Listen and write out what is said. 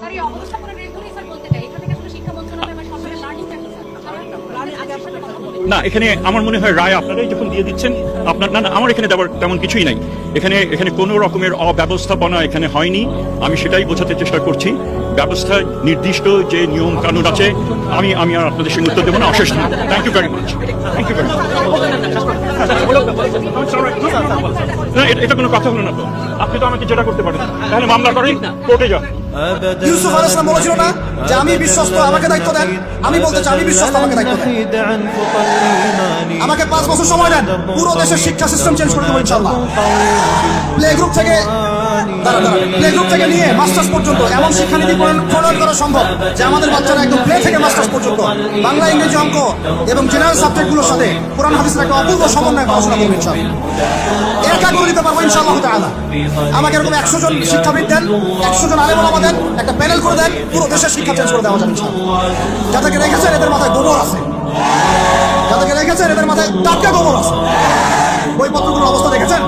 আমার এই অবস্থাপনা নির্ধারণী স্যার বলতে চাই এখান থেকে আসলে শিক্ষা মন্ত্রণালয় বা সরকারের লার্নিং থাকবে স্যার না, এখানে আমার মনে হয় রায় আপনারাই যখন দিয়ে দিচ্ছেন আপনার না আমার এখানে দেওয়ার তেমন কিছুই নাই। এখানে কোনো রকমের অব্যবস্থাপনা এখানে হয়নি। আমি সেটাই বোঝাতে চেষ্টা করছি। ব্যবস্থায় নির্দিষ্ট যে নিয়ম কানুন আছে আমি আর আপনাদের সঙ্গে উত্তর দেবো না। অশেষ thank you very much. Thank you very much. না, এটা কোনো কথা হলো না তো। আপনি তো আমাকে যেটা করতে পারেন, তাহলে মামলা করেন, কোর্টে যান। ইউসুফ আলাইহিস সালাম বলেছিল না যে আমি বিশ্বস্ত, আমাকে দায়িত্ব দেন। আমি বলতে চাই আমি বিশ্বস্ত, আমাকে দায়িত্ব দেন। আমাকে 5 বছর সময় দেন, পুরো দেশের শিক্ষা সিস্টেম চেঞ্জ করে দেবো ইনশাআল্লাহ। প্লে গ্রুপ থেকে নিয়ে মাস্টার্স পর্যন্ত এমন শিক্ষানীতি প্রণয়ন করা সম্ভব যে আমাদের বাচ্চারা একদম প্লে থেকে মাস্টার্স পর্যন্ত বাংলা, ইংরেজি, অঙ্ক এবং জেনারেল সাবজেক্টগুলোর সাথে কোরআন হাদিসের একটা অপূর্ব সমন্বয় পড়াশোনা করবো ইনশাআল্লাহ। একা করে দিতে পারবো ইনশাআল্লাহ তাআলা। আমাকে এরকম 100 জন শিক্ষাবিদ দেন, 100 জন আলেম ওলামা দেন, একটা প্যানেল করে দেন, পুরো দেশের শিক্ষা চেঞ্জ করে দেওয়া যাবে ইনশাআল্লাহ। যাদেরকে রেখেছেন এদের মাথায় গোবর আছে, যাদেরকে রেখেছেন এদের মাথায় টাটকা গোবর আছে। বইপত্রগুলোর অবস্থা দেখেছেন?